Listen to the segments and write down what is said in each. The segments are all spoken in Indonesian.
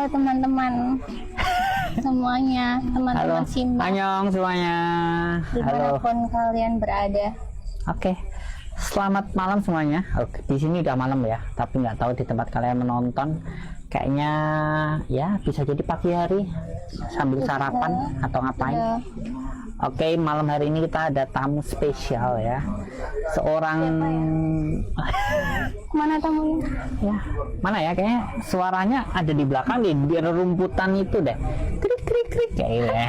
Halo teman-teman semuanya, teman-teman Halo, Simba annyeong semuanya. Halo. dimanapun kalian berada. Oke, selamat malam semuanya. Oke, di sini udah malam ya, tapi nggak tahu di tempat kalian menonton. Kayaknya ya bisa jadi pagi hari sambil sarapan atau ngapain. Ya. Oke, malam hari ini kita ada tamu spesial ya. Seorang Mana tamunya? ya mana ya, kayaknya suaranya ada di belakang di rumputan itu deh. Krik krik krik kayak gitu ya.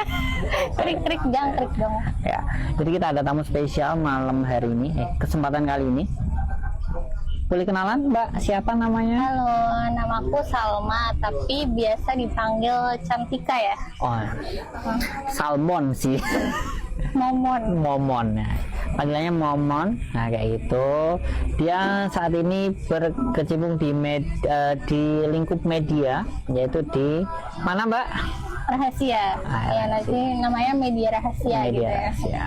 Krik-krik jangkrik dong. Ya, jadi kita ada tamu spesial malam hari ini, kesempatan kali ini. Boleh kenalan, Mbak? Siapa namanya? Halo, namaku Salma, tapi biasa dipanggil Cantika ya. Oh, Salmon sih. Momon. Momon. Nah, panggilannya Momon. Nah, kayak gitu. Dia saat ini berkecimpung di lingkup media, yaitu di mana, Mbak? Rahasia. Ya, nanti namanya media rahasia gitu Media ya. rahasia.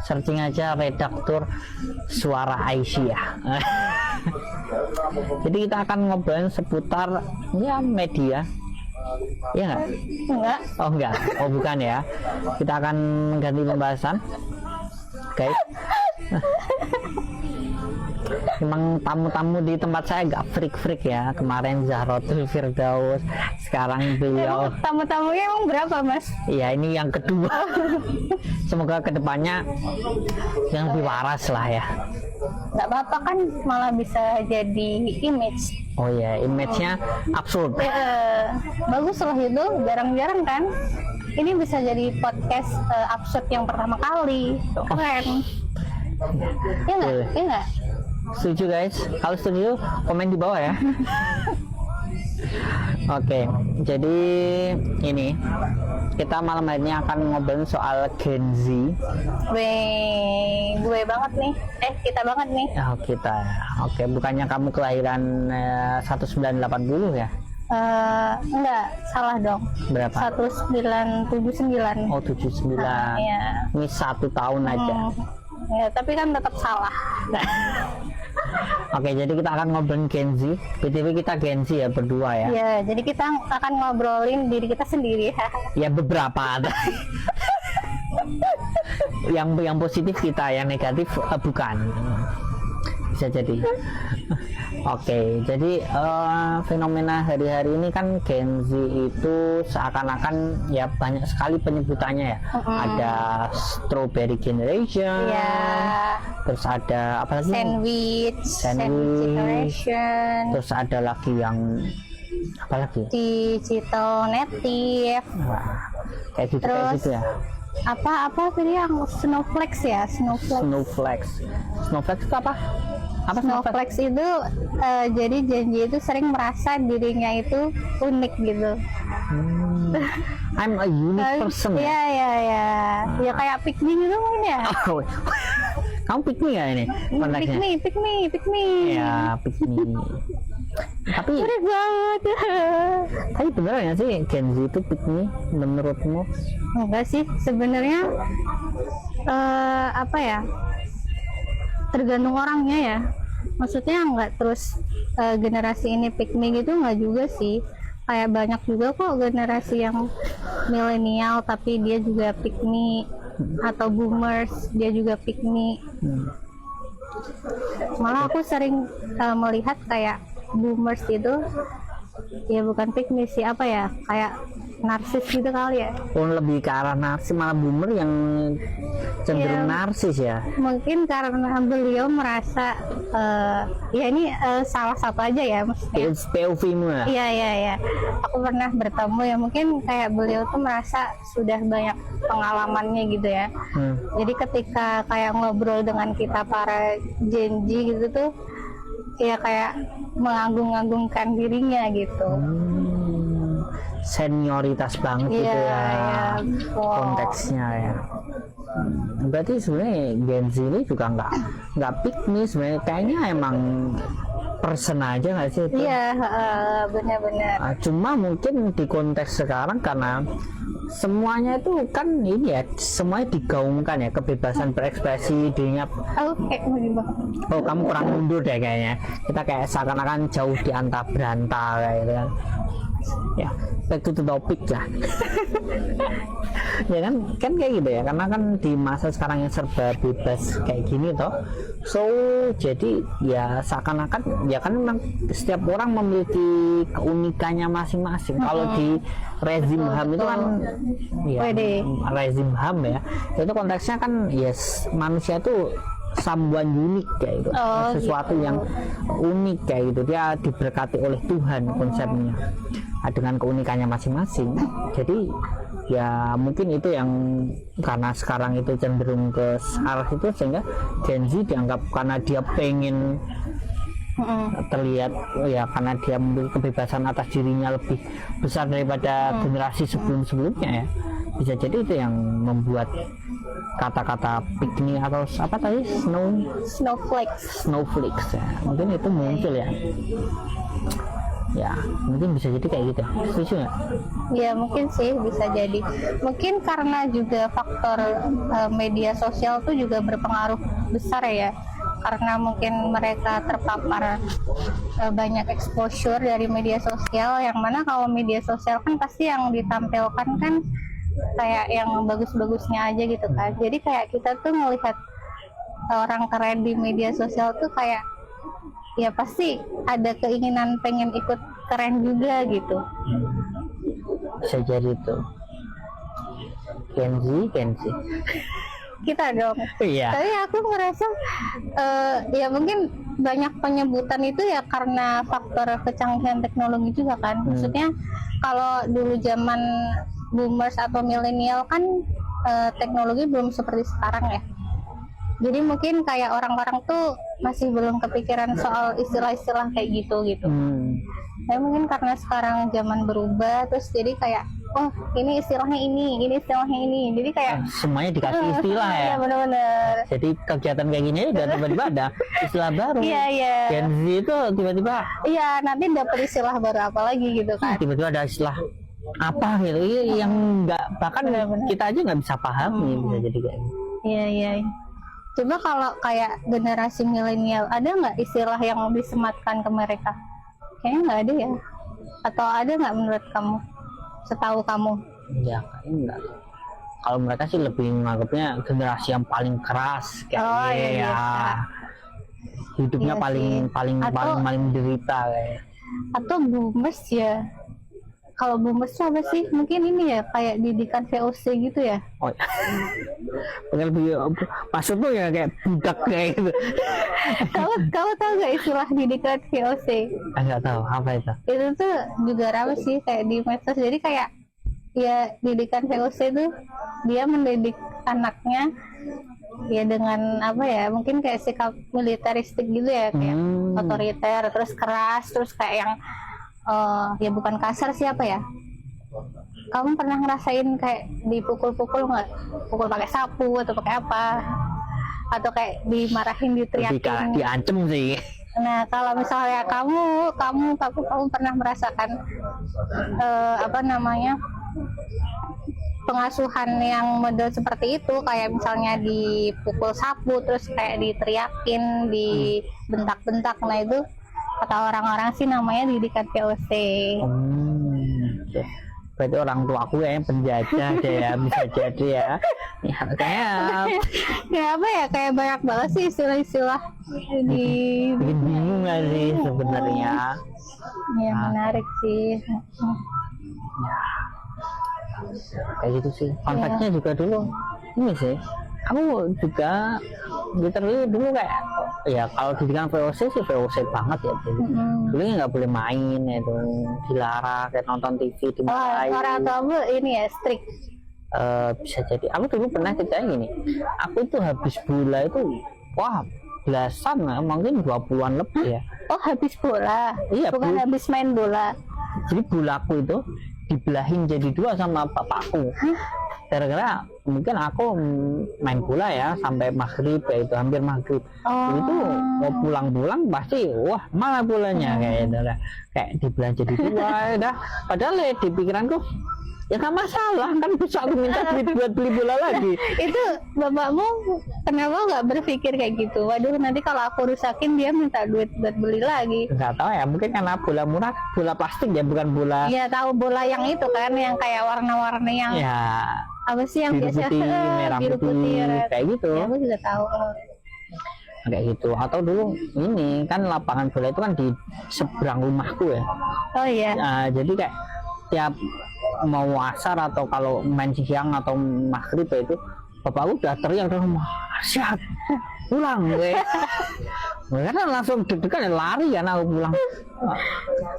Searching aja redaktur Suara Aisyah. Jadi kita akan ngobrolin seputar ya media. Iya nggak? Enggak. Oh enggak. Oh bukan ya. Kita akan mengganti pembahasan. Guys. Memang tamu-tamu di tempat saya agak freak-freak ya. Kemarin Zahrotul Firdaus, sekarang beliau. Tamu-tamunya emang berapa, Mas? Iya, ini yang kedua. Semoga kedepannya yang lebih waras lah ya. Nggak apa-apa kan, malah bisa jadi image. Oh ya, image-nya absurd. Bagus loh itu, jarang-jarang kan. Ini bisa jadi podcast absurd yang pertama kali. Keren. Iya nggak? Boleh. Iya nggak? Setuju guys? Kalau setuju komen di bawah ya. Oke, jadi ini kita malam hari ini akan ngobrolin soal Gen Z. Gue banget nih. Kita banget nih. Oh kita, oke, bukannya kamu kelahiran 1980 ya? Enggak, salah dong. Berapa? 1979. Oh 79. Iya. Ini 1 tahun aja. Ya, tapi kan tetap salah. Oke, jadi kita akan ngobrolin Gen Z. BTW kita Gen Z ya berdua ya. Ya, jadi kita akan ngobrolin diri kita sendiri. Ya beberapa. yang positif kita, yang negatif bukan. Bisa jadi. Oke, jadi fenomena hari-hari ini kan Gen Z itu seakan-akan ya banyak sekali penyebutannya ya. Ada Strawberry Generation, terus ada apa lagi? Sandwich generation, terus ada lagi yang apa lagi? digital native. Wah, kayak gitu, Terus, kayak gitu ya. apa tadi yang snowflakes ya? Snowflakes itu apa? Apa Snowflakes itu jadi janji itu sering merasa dirinya itu unik gitu. I'm a unique person ya. Iya. Ya kayak pick me gitu mungkin ya. Oh, kamu pick me ya ini konteksnya? Pick me. Ya, pick me. Tapi Udah banget. beneran ya sih Gen Z itu pick me menurutmu? Enggak sih, sebenarnya apa ya? Tergantung orangnya ya. Maksudnya nggak terus generasi ini pick me gitu, nggak juga sih. Kayak banyak juga kok generasi yang milenial tapi dia juga pick me, atau boomers dia juga pick me. Malah aku sering melihat kayak boomers itu ya bukan pick me sih, apa ya, kayak narsis gitu kali ya. Oh, lebih ke arah narsis, malah boomer yang cenderung narsis ya. Mungkin karena beliau merasa ya ini salah satu aja ya, maksudnya POV-mu ya? iya aku pernah bertemu ya, mungkin kayak beliau tuh merasa sudah banyak pengalamannya gitu ya. Jadi ketika kayak ngobrol dengan kita para Gen Z gitu tuh ya kayak mengagung-agungkan dirinya gitu. Senioritas banget gitu ya, konteksnya ya. Berarti sebenarnya Gen Z ini juga nggak pick me sebenarnya, kayaknya emang person aja nggak sih itu? Iya, benar-benar. Cuma mungkin di konteks sekarang karena semuanya itu kan ini ya, semuanya digaungkan ya, kebebasan berekspresi dirinya. Oh kamu kurang mundur deh kayaknya, kita kayak seakan-akan jauh di antah berantah kayak gitu kan. Ya, back to the topic lah. Ya kan kayak gitu ya, karena kan di masa sekarang yang serba bebas kayak gini toh, so jadi ya seakan-akan ya kan memang setiap orang memiliki keunikannya masing-masing. Kalau di rezim HAM itu kan ya, rezim HAM ya, itu konteksnya kan yes, manusia itu someone unik kayak gitu, sesuatu gitu. yang unik kayak gitu, dia diberkati oleh Tuhan konsepnya dengan keunikannya masing-masing. Jadi ya mungkin itu yang karena sekarang itu cenderung ke arah itu, sehingga Gen Z dianggap karena dia pengen terlihat ya, karena dia memiliki kebebasan atas dirinya lebih besar daripada generasi sebelum-sebelumnya ya, bisa jadi itu yang membuat kata-kata piknik atau apa tadi, snowflakes ya, mungkin itu muncul ya. Ya mungkin bisa jadi kayak gitu, setuju nggak? Ya mungkin sih bisa jadi, mungkin karena juga faktor media sosial tuh juga berpengaruh besar ya, karena mungkin mereka terpapar banyak exposure dari media sosial, yang mana kalau media sosial kan pasti yang ditampilkan kan kayak yang bagus-bagusnya aja gitu kan. Jadi kayak kita tuh melihat orang keren di media sosial tuh kayak ya pasti ada keinginan pengen ikut keren juga gitu. Bisa jadi tuh Gen Z Kita dong. iya. Tapi aku ngerasa ya mungkin banyak penyebutan itu ya karena faktor kecanggihan teknologi juga kan. Maksudnya kalau dulu zaman boomers atau milenial kan teknologi belum seperti sekarang ya. Jadi mungkin kayak orang-orang tuh masih belum kepikiran soal istilah-istilah kayak gitu. Ya mungkin karena sekarang zaman berubah, terus jadi kayak oh ini istilahnya ini istilahnya ini. Jadi kayak semuanya dikasih istilah ya. Iya benar-benar. Jadi kegiatan kayak gini udah tiba-tiba ada istilah baru. Iya. Gen Z itu tiba-tiba Iya, nanti dapat istilah baru apa lagi gitu kan. tiba-tiba ada istilah apa gitu yang nggak, bahkan kita aja nggak bisa paham nih, bisa jadi kayak gitu. Iya. Coba kalau kayak generasi milenial, ada nggak istilah yang disematkan ke mereka? Kayaknya nggak ada ya. Atau ada nggak menurut kamu? Setahu kamu? Ya kayaknya enggak. Kalau mereka sih lebih menganggapnya generasi yang paling keras kayaknya iya, ya. Hidupnya Iya paling sih. paling menderita kayak. Atau boomers ya? Kalau boomers itu apa sih? Mungkin ini ya kayak didikan VOC gitu ya? Oh ya. Lebih maksud tuh ya kayak budak kayak gitu. Kamu tahu nggak istilah didikan VOC? Enggak tahu apa itu. Itu tuh juga ramai sih kayak di medsos. Jadi kayak ya didikan VOC itu dia mendidik anaknya ya dengan apa ya, mungkin kayak sikap militeristik gitu ya, kayak otoriter, terus keras, terus kayak yang ya bukan kasar, siapa ya, kamu pernah ngerasain kayak dipukul-pukul nggak? Pukul pakai sapu atau pakai apa, atau kayak dimarahin, diteriakin, diancem sih. Nah kalau misalnya kamu pernah merasakan apa namanya, pengasuhan yang model seperti itu, kayak misalnya dipukul sapu, terus kayak diteriakin, dibentak-bentak, nah itu kata orang-orang sih namanya didikan VOC. Berarti orang tua aku yang penjajah deh ya, bisa jadi ya. Ya kayak apa ya, kayak banyak banget sih istilah-istilah di bikin bingung gak sih sebenarnya. Ya menarik sih. Kayak gitu sih. Konteksnya juga dulu ini sih, aku juga literally dulu kayak ya kalau dibilang VOC sih VOC banget ya. Dulu nggak boleh main itu, dilarang, kayak nonton TV dimarahin. Orang tuamu ini ya strict. Bisa jadi. Aku dulu pernah ceritanya gini, aku itu habis bola itu wah belasan, mungkin 20-an lebih ya. Oh habis bola? Iya, bukan habis main bola. Jadi bolaku itu dibelahin jadi dua sama bapakku. Gara-gara mungkin aku main bola ya sampai maghrib, ya itu hampir maghrib. Itu mau pulang-pulang pasti wah mana bolanya kayak itu lah, kayak dibelah jadi dua. Dah padahal ya di pikiranku Ya nggak masalah, kan bisa aku minta duit buat beli bola lagi. Itu bapakmu kenapa nggak berpikir kayak gitu? Waduh, nanti kalau aku rusakin dia minta duit buat beli lagi. Nggak tahu ya, mungkin karena bola murah, bola plastik ya, bukan bola. Iya, tahu bola yang itu kan, yang kayak warna-warni yang Ya, apa sih yang biru biasa putih, merah biru putih, putih, red. kayak gitu. Ya, aku juga tahu. Kayak gitu. Atau dulu ini kan lapangan bola itu kan di seberang rumahku ya. Oh iya. Nah, jadi kayak tiap mau asar atau kalau main siang atau maghrib ya itu bapakku udah teriak dari rumah, "Arsyad, pulang gue." Karena langsung deg-degan lari kan aku pulang.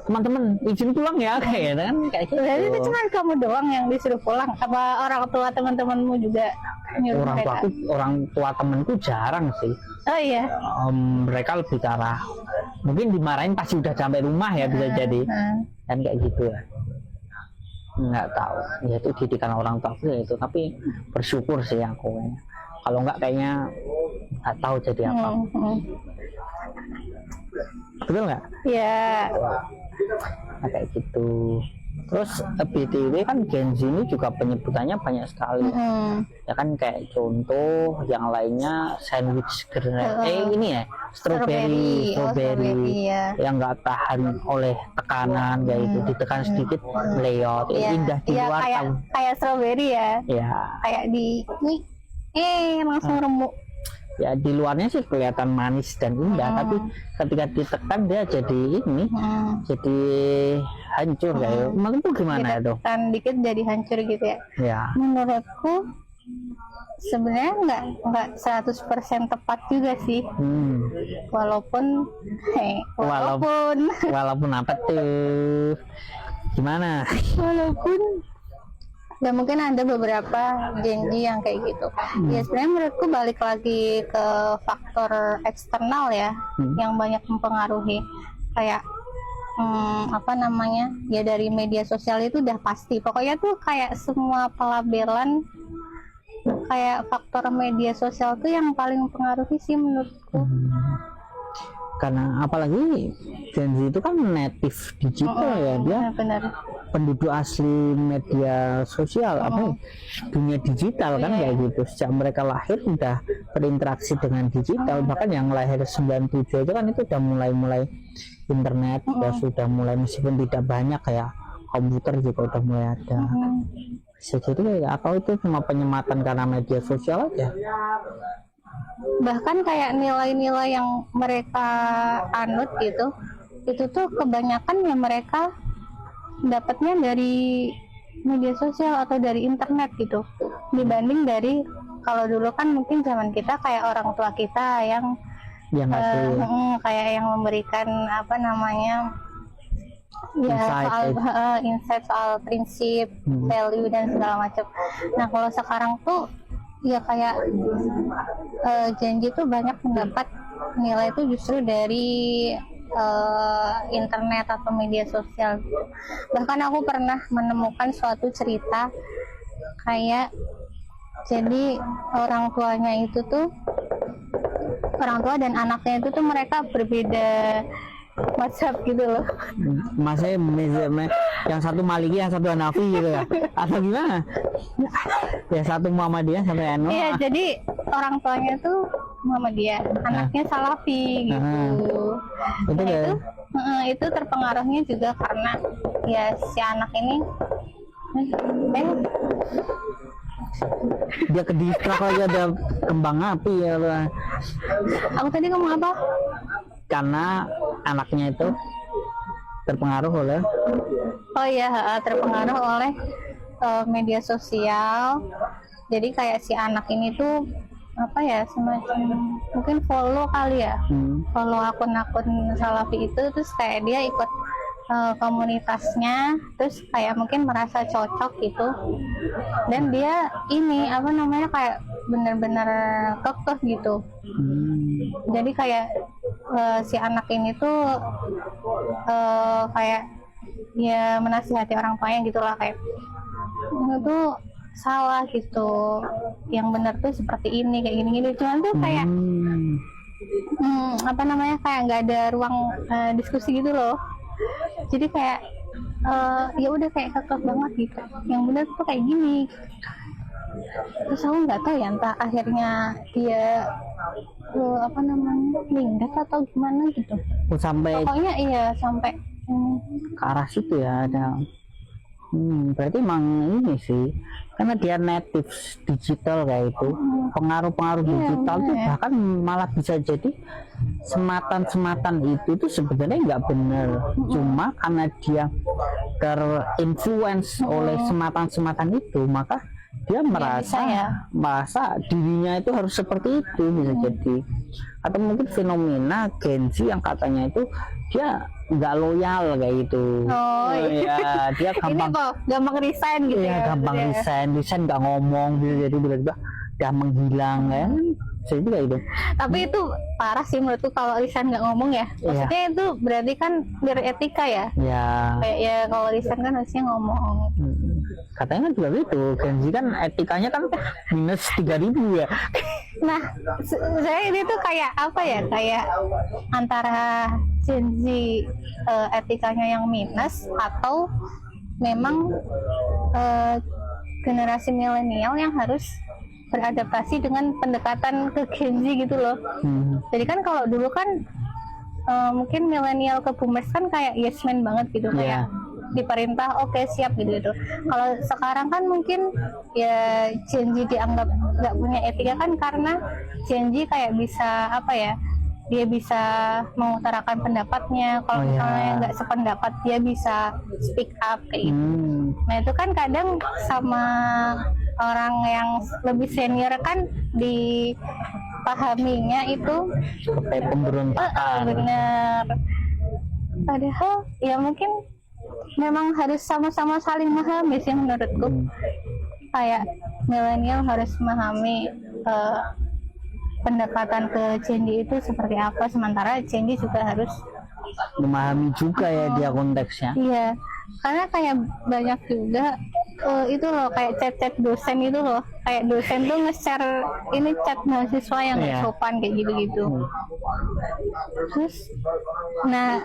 Teman-teman izin pulang ya kayak gitu kan, kayak gitu. Berarti itu cuma kamu doang yang disuruh pulang? Apa orang tua teman-temanmu juga nyuruh mereka? Orang tua temanku jarang sih. Oh iya. Mereka lebih ke arah mungkin dimarahin pasti udah sampai rumah ya, bisa jadi kan kayak gitu ya. Nggak tahu ya, itu didikan orang tua ya itu, tapi bersyukur sih aku, kalau nggak kayaknya nggak tahu jadi apa. Betul nggak? Ya. Nah, kayak gitu. Terus BTW kan Gen Z ini juga penyebutannya banyak sekali. Ya kan kayak contoh yang lainnya sandwich ini ya strawberry ya. yang nggak tahan oleh tekanan, kayak itu ditekan sedikit leot, indah di luar kayak strawberry ya. Ya. Kayak di langsung remuk. Ya di luarnya sih kelihatan manis dan indah, tapi ketika ditekan dia jadi ini, jadi hancur kayak. Menurutku gimana itu? Ditekan dikit jadi hancur gitu ya. Ya. Menurutku sebenarnya nggak 100% tepat juga sih. Walaupun apa tuh? Gimana? Walaupun ya mungkin ada beberapa janji yang kayak gitu. Ya sebenarnya menurutku balik lagi ke faktor eksternal ya, yang banyak mempengaruhi. Kayak ya dari media sosial itu udah pasti. Pokoknya tuh kayak semua pelabelan kayak faktor media sosial tuh yang paling mempengaruhi sih menurutku. Karena apalagi Gen Z itu kan native digital ya, dia benar. Penduduk asli media sosial, dunia digital kan kayak gitu. Sejak mereka lahir udah berinteraksi dengan digital, bahkan yang lahir 97 itu kan itu udah mulai internet, ya sudah mulai, meskipun tidak banyak kayak komputer juga udah mulai ada. Jadi atau itu cuma penyematan karena media sosial aja. Bahkan kayak nilai-nilai yang mereka anut gitu, itu tuh kebanyakan ya mereka dapatnya dari media sosial atau dari internet gitu, dibanding dari kalau dulu kan mungkin zaman kita kayak orang tua kita yang kayak yang memberikan insight soal prinsip, value dan segala macam. Nah kalau sekarang tuh ya kayak janji tuh banyak mendapat nilai itu justru dari internet atau media sosial. Bahkan aku pernah menemukan suatu cerita kayak jadi orang tua dan anaknya itu tuh mereka berbeda WhatsApp gitu loh. Maksudnya yang satu Maliki, yang satu Hanafi gitu ya? Atau gimana? Ya satu Muhammadiyah, satu NU. Iya, jadi orang tuanya tuh Muhammadiyah, anaknya Salafi gitu. Itu terpengaruhnya juga karena ya si anak ini dia kedistrak lagi, ada kembang api ya. Aku tadi ngomong apa? Karena anaknya itu terpengaruh oleh terpengaruh oleh media sosial. Jadi kayak si anak ini tuh semacam mungkin follow kali ya, follow akun-akun Salafi itu, terus kayak dia ikut komunitasnya, terus kayak mungkin merasa cocok gitu, dan dia ini kayak bener-bener kekeh gitu. Jadi kayak si anak ini tuh kayak ya menasihati orang tuanya gitulah, kayak itu salah gitu, yang benar tuh seperti ini, kayak gini-gini. Cuman tuh kayak kayak nggak ada ruang diskusi gitu loh. Jadi kayak ya udah kayak kekeh banget gitu, yang benar tuh kayak gini. Terus aku nggak tahu ya, entah akhirnya dia apa namanya minggat atau gimana gitu. Sampai Pokoknya iya sampai ke arah situ ya ada. Berarti emang ini sih, karena dia native digital kayak itu, pengaruh-pengaruh Iya, digital tuh bener. bahkan malah bisa jadi sematan-sematan itu tuh sebenarnya nggak benar, cuma karena dia terinfluence oleh sematan-sematan itu, maka dia merasa bisa ya. merasa dirinya itu harus seperti itu, bisa jadi. Atau mungkin fenomena Gen Z yang katanya itu dia nggak loyal kayak gitu. Oh, iya. Ya, dia Ini gampang, kok gampang resign gitu ya ya. gampang maksudnya. resign nggak ngomong gitu, jadi tiba-tiba dia menghilang kan. Jadi kayak gitu. Tapi itu parah sih menurutku kalau resign nggak ngomong ya. Maksudnya itu berarti kan beretika ya. Ya, Kayak ya kalau resign kan harusnya ngomong. katanya kan juga gitu. Gen Z kan etikanya kan minus 3.000 ya. Nah, saya ini tuh kayak apa ya? Kayak antara Gen Z etikanya yang minus atau memang generasi milenial yang harus beradaptasi dengan pendekatan ke Gen Z gitu loh. Jadi kan kalau dulu kan mungkin milenial ke boomers kan kayak yes man banget gitu, kayak diperintah oke siap gitu. Kalau sekarang kan mungkin ya Gen Z dianggap nggak punya etika kan karena Gen Z kayak bisa apa ya, dia bisa mengutarakan pendapatnya, kalau misalnya nggak sependapat dia bisa speak up kayak gitu. Nah itu kan kadang sama orang yang lebih senior kan dipahaminya itu Seperti pemberontakan. bener. Padahal ya mungkin memang harus sama-sama saling memahami sih menurutku. Kayak milenial harus memahami pendekatan ke Gen Z itu seperti apa, sementara Gen Z juga harus Memahami juga ya dia konteksnya. iya, karena kayak banyak juga itu loh kayak chat-chat dosen itu loh, kayak dosen tuh nge-share ini chat mahasiswa yang nggak Iya. sopan kayak gitu-gitu. Terus nah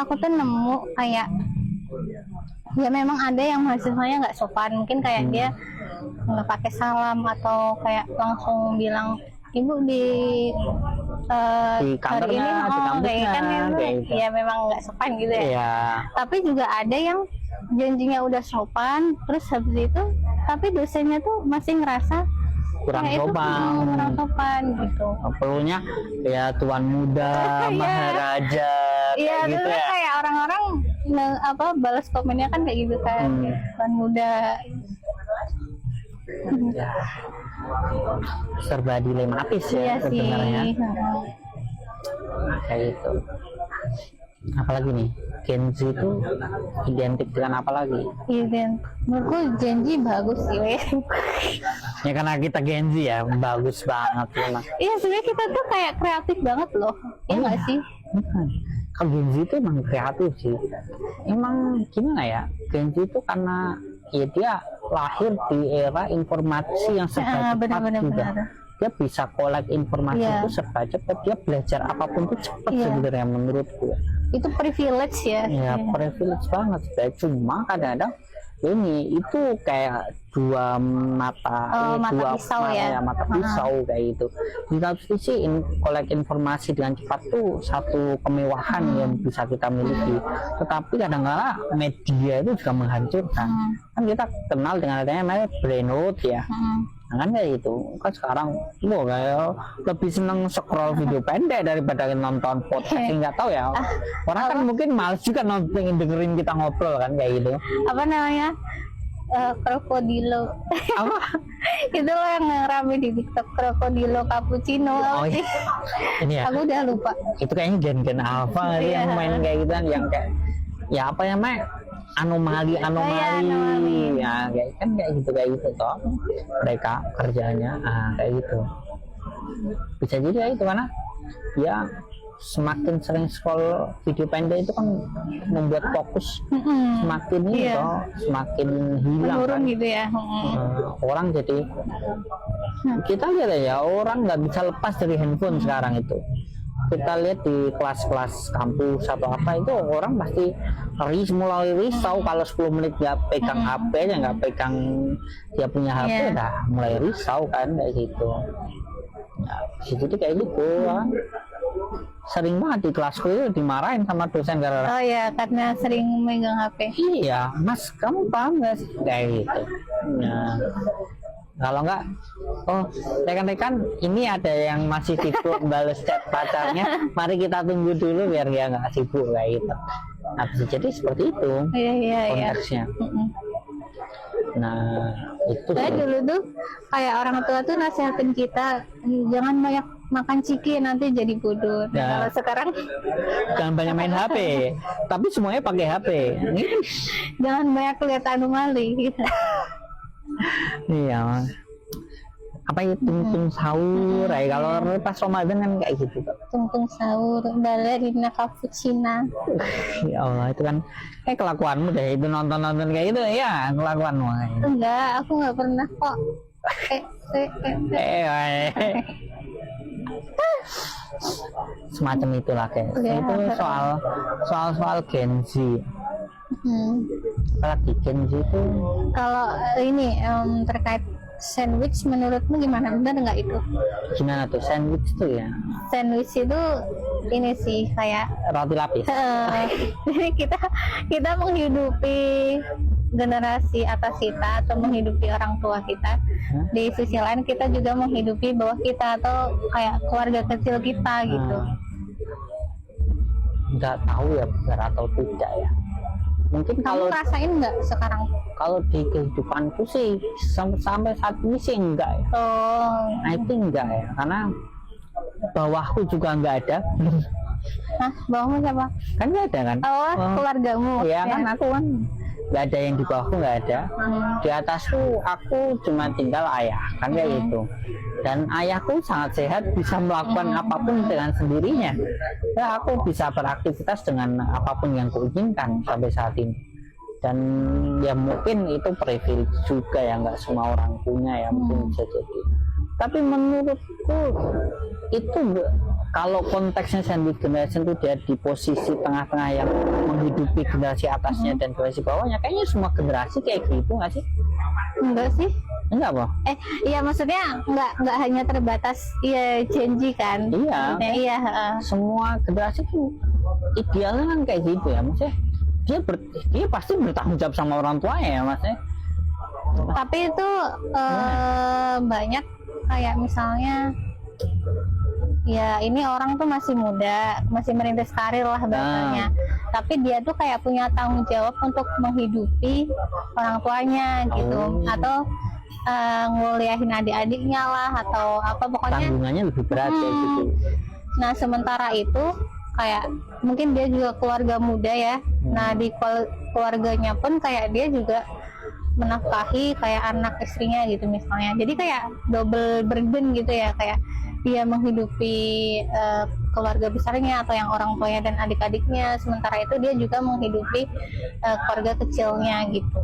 aku tuh nemu kayak ya memang ada yang mahasiswanya nggak sopan, mungkin kayak dia nggak pakai salam atau kayak langsung bilang ibu di Di hari kantornya, ini di kampusnya, kayak kan itu kayak gitu. ya memang nggak sopan gitu ya. Iya. Tapi juga ada yang janjinya udah sopan, terus habis itu tapi dosennya tuh masih ngerasa Kurang kayak itu sopan. kurang sopan gitu. Perlunya ya tuan muda, Iya. maharaja, Iya, kayak gitu terus ya. kayak orang-orang balas komennya kan kayak gitu kan, tuan muda. Ya. Serba dilematis Iya ya sih. sebenarnya. Kayak gitu. Apalagi nih, Gen Z itu identik dengan apa lagi? Iya, Dan. Menurutku janji bagus sih, weh. Ya karena kita Gen Z ya, bagus banget memang. Iya, sebenarnya kita tuh kayak kreatif banget loh. Iya nggak sih? Bukan. Kalau Gen Z itu emang kreatif sih. Emang gimana ya? Gen Z itu karena ya dia lahir di era informasi yang serba cepat benar-benar juga. benar. Dia bisa kolek informasi Iya. itu serba cepat. Dia belajar apapun itu cepat Iya. sebenarnya menurutku. Itu privilege ya. Ya privilege banget. Cuma kadang-kadang ini itu kayak dua mata, Mata dua pisau ya. mata pisau kayak gitu. Di satu sisi kolek informasi dengan cepat tuh satu kemewahan yang bisa kita miliki, tetapi kadang-kala media itu juga menghancurkan. Kan kita kenal dengan adanya namanya brain rot ya. Nah, kan kayak gitu kan sekarang kayak lebih seneng scroll video pendek daripada nonton podcast. Nggak tahu ya, orang kan mungkin males juga nonton dengerin kita ngobrol kan kayak gitu. Apa namanya? Krokodilo. Apa? Itu loh yang rame di TikTok, krokodilo cappuccino. Oh iya. Ini ya, Aku udah lupa. itu kayaknya gen-gen alpha kali yang Iya. main kayak gitu kan, yang kayak ya apa ya Mek, anomali anomali. ya kayak gitu toh mereka kerjanya kayak gitu. Bisa jadi ya itu karena ya semakin sering scroll video pendek itu kan membuat fokus semakin ini Iya. toh semakin hilang Menurun kan. gitu ya. Orang jadi kita lihat ya orang nggak bisa lepas dari handphone sekarang itu. kita lihat di kelas-kelas kampus atau apa itu orang pasti mulai risau kalau 10 menit nggak pegang HP nya, nggak pegang dia punya HP, dah mulai risau kan kayak gitu. Ya, jadi kayak gitu kan. Sering banget di kelasku itu dimarahin sama dosen Oh ya, karena sering megang HP. iya mas kamu paham nggak sih kayak gitu. Nah kalau nggak, oh rekan-rekan ini ada yang masih sibuk balas chat pacarnya, mari kita tunggu dulu biar dia nggak sibuk kayak gitu. Nah bisa jadi seperti itu konteksnya. Nah itu saya dulu tuh kayak orang tua tuh nasihatin kita jangan banyak makan ciki nanti jadi bodoh. Nah, kalau sekarang jangan banyak main HP, tapi semuanya pakai HP. Jangan banyak lihat anomali gitu. Iya. Apa itu tungtung sahur? Kalau pas Ramadan kan kayak gitu. Tungtung sahur, balerina cappuccina. Ya Allah, itu kan kayak kelakuanmu deh, itu nonton kayak gitu ya kelakuanmu. Enggak, aku nggak pernah kok. Semacam itulah kayak itu soal Gen Z. Apalagi Gen Z itu kalau ini terkait sandwich menurutmu gimana, benar nggak itu? Gimana tuh sandwich tuh ya? Sandwich itu ini sih kayak roti lapis. Jadi kita menghidupi generasi atas kita atau menghidupi orang tua kita. Di sisi lain kita juga menghidupi bawah kita atau kayak keluarga kecil kita gitu. Nggak tahu ya benar atau tidak ya. Mungkin Kamu rasain nggak sekarang? Kalau di kehidupanku sih sampai saat ini sih enggak ya. Nah itu enggak ya, karena bawahku juga enggak ada. Hah, bawahmu siapa? Kan enggak ada kan? Keluargamu. Ya kan aku kan enggak ada yang di bawahku, enggak ada. Di atasku aku cuma tinggal ayah kan kayak gitu. Dan ayahku sangat sehat, bisa melakukan apapun dengan sendirinya. Ya aku bisa beraktivitas dengan apapun yang kuinginkan sampai saat ini. Dan ya mungkin itu privilege juga ya, nggak semua orang punya ya, mungkin bisa jadi. Tapi menurutku itu kalau konteksnya sandwich generation itu dia di posisi tengah-tengah yang menghidupi generasi atasnya dan generasi bawahnya, kayaknya semua generasi kayak gitu nggak sih? Enggak sih. Enggak apa? Iya maksudnya nggak hanya terbatas ya Gen Z kan? Iya. Iya. Semua generasi tuh idealnya kan kayak gitu ya, maksudnya dia pasti bertanggung jawab sama orang tuanya ya maksudnya. Tapi itu banyak kayak misalnya ya ini orang tuh masih muda, masih merintis karir lah bahasanya. Tapi dia tuh kayak punya tanggung jawab untuk menghidupi orang tuanya gitu, atau nguliahin adik-adiknya lah atau apa pokoknya. Tanggungannya lebih berat kayak gitu. Nah sementara itu kayak mungkin dia juga keluarga muda ya. Nah di keluarganya pun kayak dia juga menafkahi kayak anak istrinya gitu misalnya. Jadi kayak double burden gitu ya, kayak dia menghidupi keluarga besarnya atau yang orang tuanya dan adik-adiknya, sementara itu dia juga menghidupi keluarga kecilnya gitu.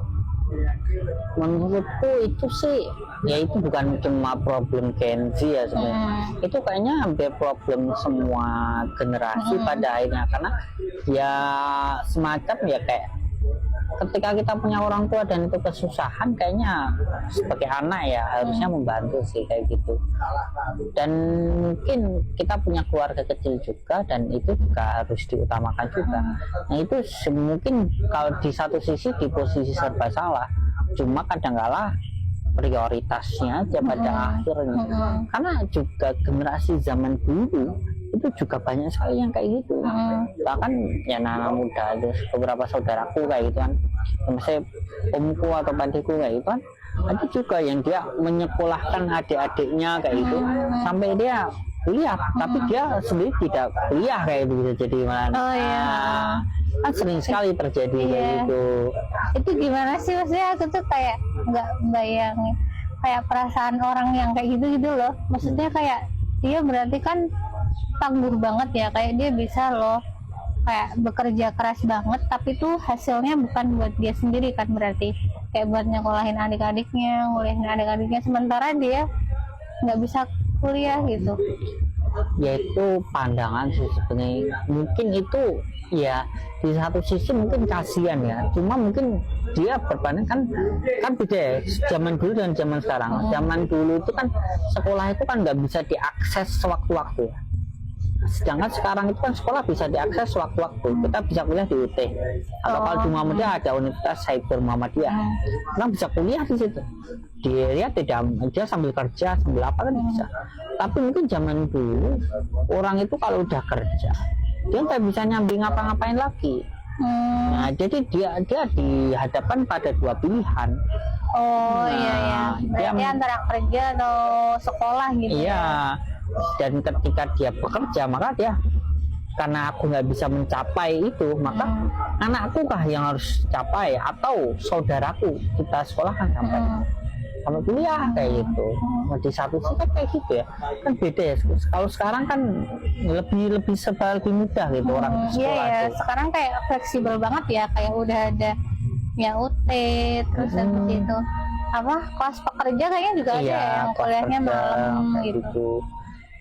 Menurutku itu sih ya itu bukan cuma problem Gen Z ya sebenarnya. Itu kayaknya hampir problem semua generasi pada akhirnya, karena ya semacam ya kayak ketika kita punya orang tua dan itu kesusahan, kayaknya sebagai anak ya harusnya membantu sih kayak gitu. Dan mungkin kita punya keluarga kecil juga dan itu juga harus diutamakan juga. Nah itu mungkin kalau di satu sisi di posisi serba salah, cuma kadang-kala prioritasnya aja pada akhirnya. Karena juga generasi zaman dulu itu juga banyak sekali yang kayak gitu. Bahkan ya anak muda, ada beberapa saudaraku kayak gitu kan, misalnya omku atau padeku kayak gitu kan, ada juga yang dia menyekolahkan adik-adiknya kayak gitu sampai dia kuliah, tapi dia sendiri tidak kuliah kayak itu, bisa jadi mana. Kan sering sekali terjadi kayak gitu. Itu gimana sih, maksudnya aku tuh kayak nggak bayangin kayak perasaan orang yang kayak gitu loh. Maksudnya kayak dia berarti kan tangguh banget ya, kayak dia bisa loh kayak bekerja keras banget, tapi tuh hasilnya bukan buat dia sendiri kan, berarti kayak buat nyekolahin adik-adiknya, nguliahin adik-adiknya, sementara dia nggak bisa kuliah gitu. yaitu pandangan sih sebenarnya. Mungkin itu ya di satu sisi mungkin kasihan ya, cuma mungkin dia berpandang kan beda ya zaman dulu dan zaman sekarang. Zaman dulu itu kan sekolah itu kan nggak bisa diakses sewaktu-waktu ya, sedangkan sekarang itu kan sekolah bisa diakses sewaktu-waktu. Kita bisa kuliah di UT atau kalau di Muhammadiyah ada Universitas Cyber Muhammadiyah, orang bisa kuliah di situ. Dia tidak, dia sambil kerja sambil apa kan bisa. Tapi mungkin zaman dulu orang itu kalau udah kerja dia nggak bisa nyambi ngapa-ngapain lagi. Nah jadi dia dihadapkan pada dua pilihan. Iya. Berarti antara kerja atau sekolah gitu. Iya. Dan ketika dia bekerja maka dia, karena aku nggak bisa mencapai itu, maka anakku kah yang harus capai atau saudaraku kita sekolahkan sampai kuliah kayak gitu. Di satu sisi kan kayak gitu ya, kan beda ya. Kalau sekarang kan lebih serba lebih mudah gitu orang sekolah. Iya, sekarang kayak fleksibel banget ya, kayak udah ada ya UT, terus habis itu apa kelas pekerja kayaknya juga ada ya, yang kuliahnya malam gitu.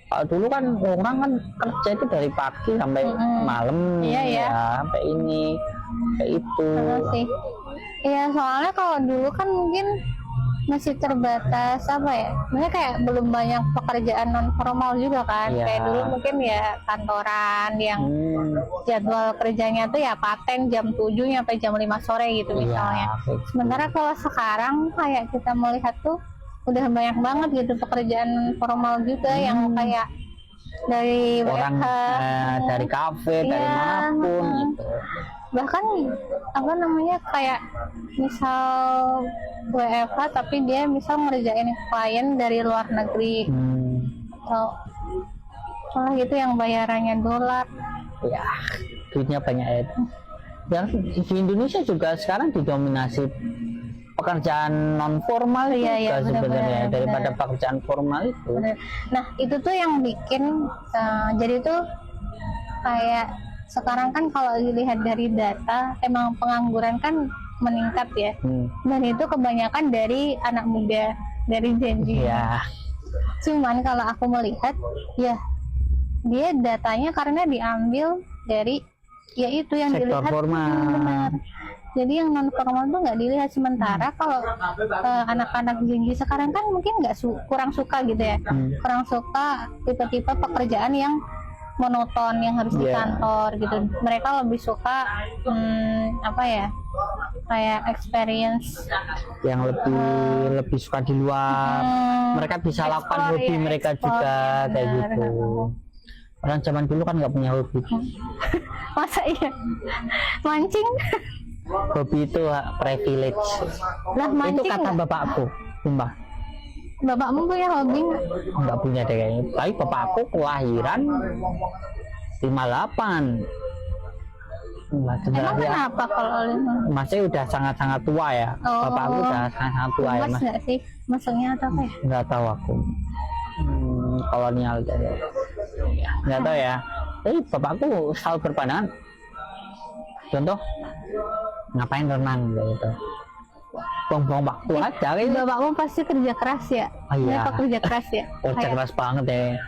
Kalau dulu kan orang kan kerja itu dari pagi sampai malam, ya sampai ini kayak itu. Iya, soalnya kalau dulu kan mungkin masih terbatas apa ya, maksudnya kayak belum banyak pekerjaan non formal juga kan. Kayak dulu mungkin ya kantoran yang jadwal kerjanya tuh ya paten jam 7 sampai jam 5 sore gitu misalnya. Sementara kalau sekarang kayak kita melihat tuh udah banyak banget gitu pekerjaan formal juga yang kayak dari orang dari kafe, dari manapun gitu. Bahkan apa namanya kayak misal WFH tapi dia misal ngerjain klien dari luar negeri atau malah gitu yang bayarannya dolar. Ya duitnya banyak ya. Dan di Indonesia juga sekarang didominasi pekerjaan non formal juga sebenarnya daripada pekerjaan formal itu. Nah itu tuh yang bikin jadi tuh kayak sekarang kan kalau dilihat dari data emang pengangguran kan meningkat ya, dan itu kebanyakan dari anak muda, dari Gen Z. Cuman kalau aku melihat ya dia datanya karena diambil dari ya itu yang sektor dilihat formal. Benar. Jadi yang non formal tuh nggak dilihat. Sementara kalau anak-anak Gen Z sekarang kan mungkin kurang suka gitu ya, kurang suka tipe-tipe pekerjaan yang monoton yang harus di kantor gitu. Mereka lebih suka apa ya, kayak experience yang lebih suka di luar. Mereka bisa lakukan hobi mereka juga kayak gitu. Orang zaman dulu kan nggak punya hobi. Masa iya mancing? Hobi itu privilege. Lah, itu kata bapakku, sumpah. Bapakmu punya hobi nggak punya deh kayaknya. Tapi bapakku kelahiran 58. Emang kenapa kalau masih udah sangat-sangat tua ya? Bapakku udah sangat-sangat tua ya mas. Nggak sih maksudnya atau apa ya? Nggak tahu aku. Kolonial jadi nggak tahu ya. Tapi bapakku selalu berpandangan, contoh ngapain renang gitu, buang-buang waktu aja gitu. Bapakmu pasti kerja keras ya? Mereka kerja keras ya? Kerja keras banget ya.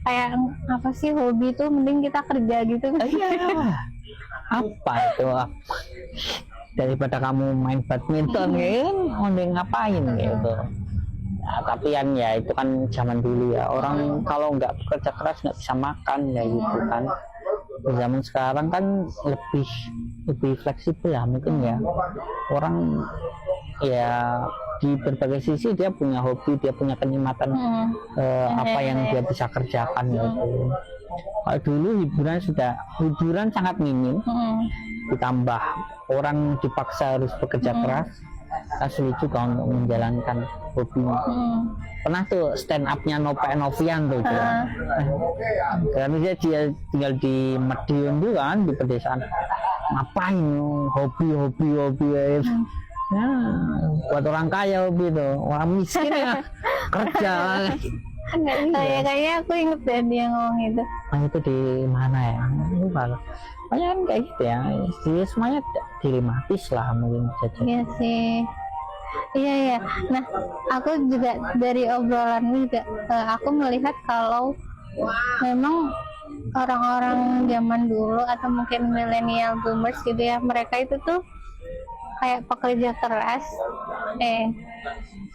Kayak apa sih hobi tuh mending kita kerja gitu. Apa itu daripada kamu main badminton kan mending ngapain gitu. Nah, tapi kan ya itu kan zaman dulu ya, orang kalau nggak bekerja keras nggak bisa makan ya gitu kan. Di zaman sekarang kan lebih fleksibel lah mungkin ya, orang ya di berbagai sisi dia punya hobi, dia punya kenikmatan apa yang dia bisa kerjakan gitu. Kalau dulu hiburan sangat minim, ditambah orang dipaksa harus bekerja keras, sulit juga untuk menjalankan hobinya. Pernah tuh stand up-nya Novian tuh karena dia tinggal di Madiun juga kan, di pedesaan. Ngapain hobi ya, buat orang kaya hobi tuh, orang miskin ya kerja. Kayaknya aku inget deh dia ngomong itu. Itu di mana ya? Lupa. Banyak kan kayak gitu ya. Dia semuanya dilematis lah mungkin saja. Iya sih. Iya. Nah, aku juga dari obrolan juga aku melihat kalau memang orang-orang zaman dulu atau mungkin milenial boomers gitu ya, mereka itu tuh kayak pekerja keras,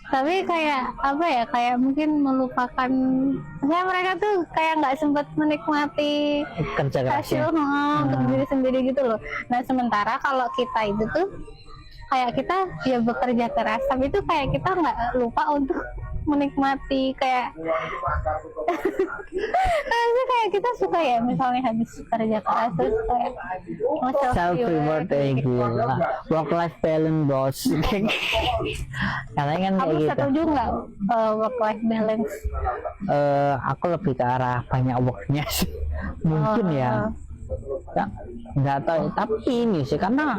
tapi kayak apa ya, kayak mungkin melupakan, misalnya mereka tuh kayak nggak sempat menikmati Kerja hasil kerasnya. untuk diri sendiri gitu loh. Nah sementara kalau kita itu tuh kayak kita ya bekerja keras, tapi itu kayak kita nggak lupa untuk menikmati kayak kayak kita suka ya, misalnya habis kerja keras terus kayak Self reward gila. Work life balance bos. Katanya kan kayak kamu gitu. setuju nggak work life balance? Aku lebih ke arah banyak worknya sih. Mungkin ya. Ya, nggak tahu, tapi ini sih karena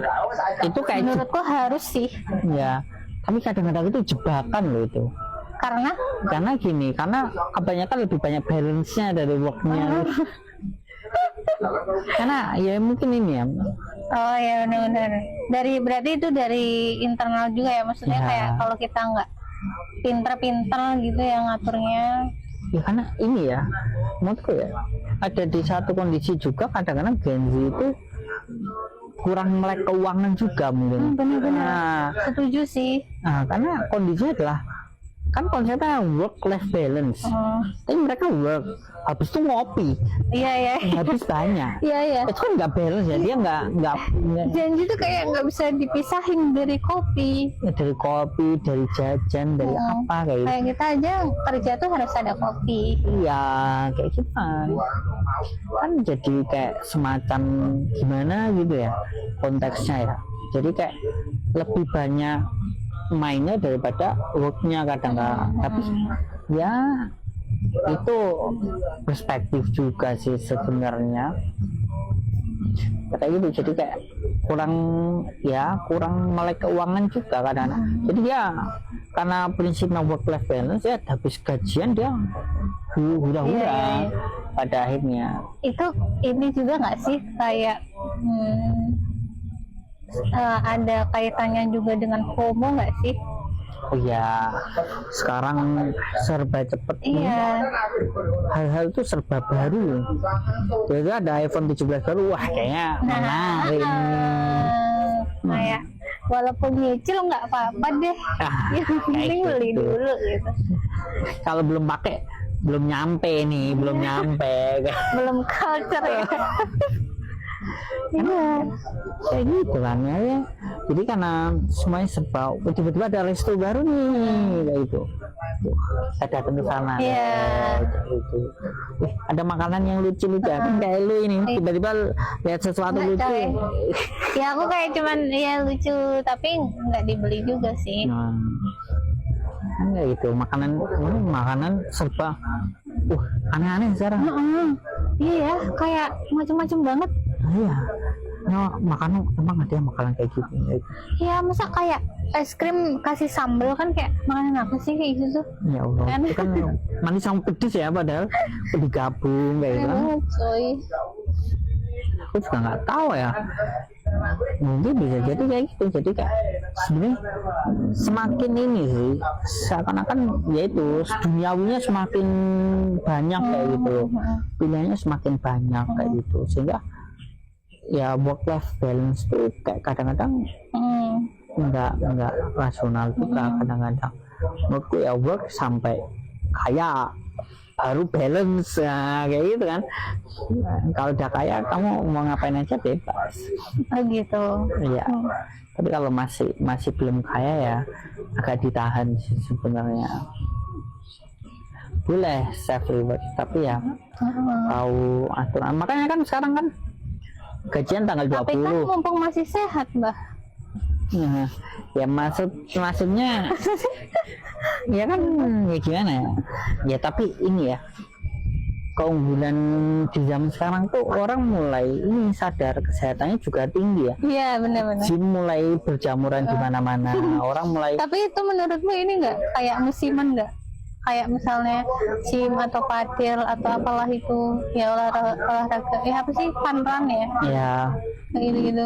itu kayak Menurutku harus sih, ya, tapi kadang-kadang itu jebakan loh itu. karena Gini, karena kebanyakan lebih banyak balance-nya dari worknya. Karena ya mungkin ini ya. oh ya benar-benar berarti itu dari internal juga ya, maksudnya Ya. kayak kalau kita nggak pinter-pinter gitu ya ngaturnya. Ya karena ini ya, menurutku ya, ada di satu kondisi juga kadang-kadang Gen Z itu kurang melek keuangan juga mungkin. Benar-benar Nah, setuju sih. karena kondisinya adalah kan konsepnya work life balance, tapi mereka work habis itu ngopi Iya habis banyak, iya itu kan nggak balance ya, dia nggak janji tuh kayak nggak bisa dipisahin dari kopi. ya, dari kopi, dari jajan, dari apa kayak gitu. Kayak kita aja kerja tuh harus ada kopi. Iya kayak gitu kan jadi kayak semacam gimana gitu ya konteksnya ya, jadi kayak lebih banyak mainnya daripada worknya kadang-kadang. Tapi ya itu perspektif juga sih sebenarnya kayak gitu, jadi kayak kurang melek keuangan juga kadang-kadang. Jadi ya karena prinsipnya work life balance ya, habis gajian dia hura-hura Iya. pada akhirnya. Itu ini juga nggak sih kayak ada kaitannya juga dengan FOMO nggak sih? Oh ya, sekarang serba cepet. Iya. Hal-hal itu serba baru. Jadi ada iPhone 17 baru, wah kayaknya menarik. Kayak walaupun nyicil nggak apa-apa deh, yang penting kayak beli gitu. dulu gitu. Kalau belum pakai, belum nyampe nih, belum nyampe. Belum culture ya. Iya, kayak gitu kan ya. Jadi karena semuanya serba, tiba-tiba ada resto baru nih, kayak gitu. Saya datang ke sana. Iya. Kayak gitu. Ada makanan yang lucu-lucu, kan kayak lu ini tiba-tiba lihat sesuatu Nggak, lucu. coy. Ya aku kayak cuman ya lucu tapi nggak dibeli juga sih. Nah, kan kayak gitu, makanan serba aneh-aneh sekarang. Iya, kayak macam-macam banget. Iya, makanan emang ada yang makanan kayak gitu. Ya masa kayak es krim kasih sambal, kan kayak makanan apa sih kayak gitu tuh? Ya Allah, itu kan manis sama pedes ya, padahal digabung kayak gitu kan. Coy. Aku juga nggak tahu ya, mungkin bisa jadi kayak gitu. Jadi kayak sebenarnya semakin ini sih seakan-akan yaitu duniawinya semakin banyak kayak gitu, pilihannya semakin banyak kayak gitu, sehingga ya work life balance tuh kayak kadang-kadang nggak rasional juga kadang-kadang. Menurutku ya work sampai kaya baru balance, kayak gitu kan. Kalau udah kaya kamu mau ngapain aja bebas. Oh gitu. Iya. Tapi kalau masih belum kaya ya agak ditahan sih sebenarnya. Boleh self reward, tapi ya tahu aturan. Makanya kan sekarang kan gajian tanggal 20. Tapi kan mumpung masih sehat, Mbak. Nah, ya maksudnya ya kan ya gimana ya, ya tapi ini ya keunggulan di zaman sekarang tuh orang mulai ini sadar kesehatannya juga tinggi ya. Iya benar-benar. Gym mulai berjamuran di mana-mana, orang mulai. Tapi itu menurutmu ini nggak kayak musiman nggak? Kayak misalnya gym atau padel atau apalah itu ya olahraga apa sih, fun run ya? Ya Kayak gitu-gitu.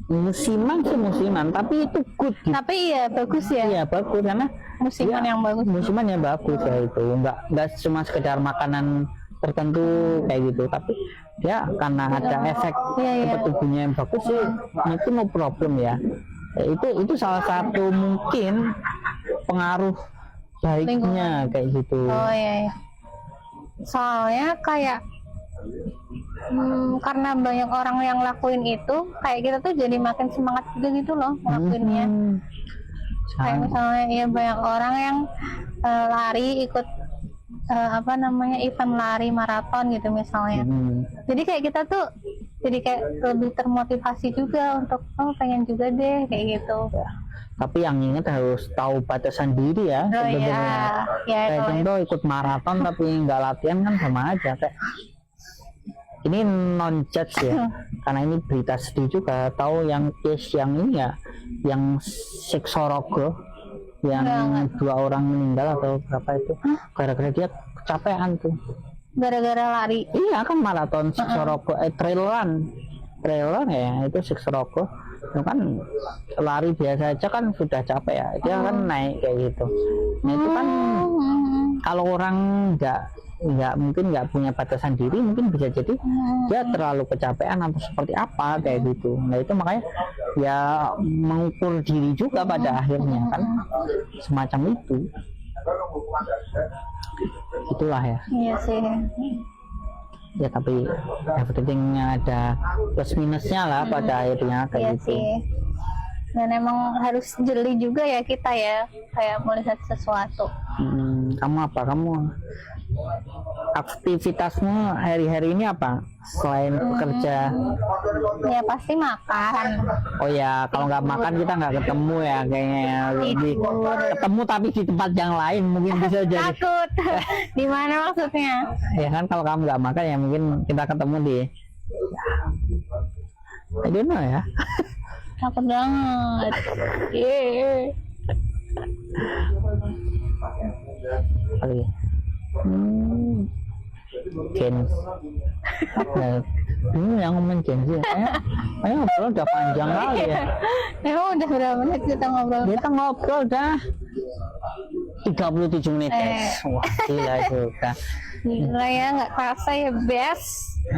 musiman sih musiman, tapi itu good gitu. Tapi iya bagus ya. Iya bagus karena Musiman ya, yang bagus. musiman yang bagus ya itu, nggak cuma sekedar makanan tertentu kayak gitu, tapi dia karena ada efek Iya. ke tubuhnya yang bagus sih itu no problem ya. Itu salah satu mungkin pengaruh baiknya kayak gitu. Oh iya. Soalnya kayak karena banyak orang yang lakuin itu, kayak kita tuh jadi makin semangat juga gitu loh ngelakuinnya. Kayak misalnya ya banyak orang yang lari ikut event lari maraton gitu misalnya. Jadi kayak kita tuh jadi kayak lebih termotivasi juga untuk pengen juga deh kayak gitu. Tapi yang ingat harus tahu batasan diri ya. Oh iya, ya Kayak contoh ikut maraton tapi nggak latihan kan sama aja kayak. Ini non judge ya, karena ini berita sedih juga. Tahu yang case yang ini ya, yang Seksorogo, yang 2 orang meninggal atau berapa itu, gara-gara dia kecapean tuh. Gara-gara lari. Iya kan maraton Seksorogo, trail run ya itu Seksorogo. Itu kan lari biasa aja kan sudah capek ya, dia kan naik kayak gitu. Nah itu kan kalau orang mungkin nggak punya batasan diri, mungkin bisa jadi dia terlalu kecapean atau seperti apa kayak gitu. Nah itu makanya ya mengukur diri juga pada akhirnya kan semacam itu. Itulah ya. Iya sih. Ya tapi everything ada plus minusnya lah pada akhirnya kayak Iya gitu. sih. Dan emang harus jeli juga ya kita ya, kayak melihat sesuatu. Kamu apa? Kamu aktivitasmu hari-hari ini apa selain bekerja? Ya pasti makan. Oh ya, kalau nggak makan kita nggak ketemu ya kayaknya. Lebih ketemu tapi di tempat yang lain mungkin bisa jadi. Takut. Di mana maksudnya? Ya kan kalau kamu nggak makan ya mungkin kita ketemu di. I don't know ya. Takut banget. Iya. Oke. Gen. Ini yang ngomong Gen Z. Ayo ngobrol udah panjang kali ya. Emang udah berapa menit kita ngobrol? Kita ngobrol dah 37 menit guys. Wah gila juga. Gila ya, nggak kerasa ya best.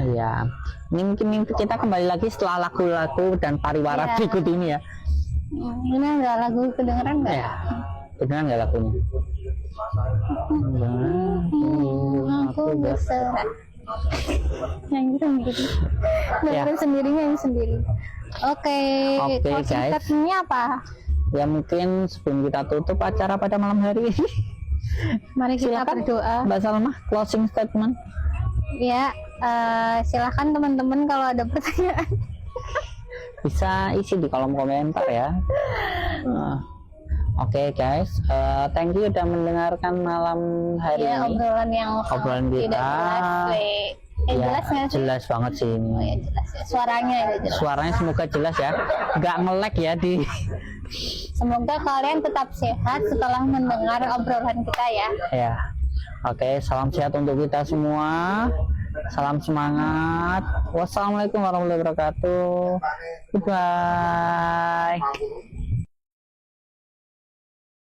Iya. Ini mungkin kita kembali lagi setelah lagu-lagu dan pariwara berikut ini ya. Ini nggak lagu kedengeran nggak? Ya. Kedengeran nggak lagunya? Aku berserah. Yang gitu. Dengerin sendiri, nyanyi sendiri. Oke, closing guys. statement-nya apa? Ya mungkin sebelum kita tutup acara pada malam hari ini, Mari kita silakan berdoa. Mbak Salma closing statement. Ya, silakan teman-teman kalau ada pertanyaan. Bisa isi di kolom komentar ya. Oke guys, thank you udah mendengarkan malam hari Ya, ini. obrolan yang Kita. tidak jelas. Ya, Jelas nggak sih? jelas banget sih ini. Oh ya jelas ya. Suaranya ya jelas. Suaranya semoga jelas ya, nggak nge-lag ya di. Semoga kalian tetap sehat setelah mendengar obrolan kita ya. Ya, oke, salam sehat untuk kita semua. Salam semangat. Wassalamualaikum warahmatullahi wabarakatuh. Goodbye.